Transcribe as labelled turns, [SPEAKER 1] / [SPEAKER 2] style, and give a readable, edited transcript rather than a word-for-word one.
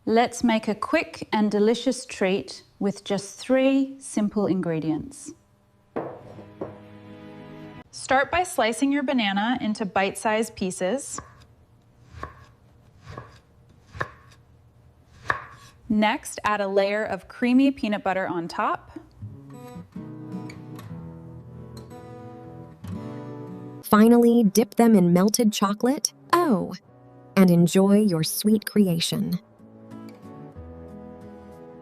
[SPEAKER 1] Let's make a quick and delicious treat with just 3 simple ingredients. Start by slicing your banana into bite-sized pieces. Next, add a layer of creamy peanut butter on top.
[SPEAKER 2] Finally, dip them in melted chocolate. Oh, and enjoy your sweet creation.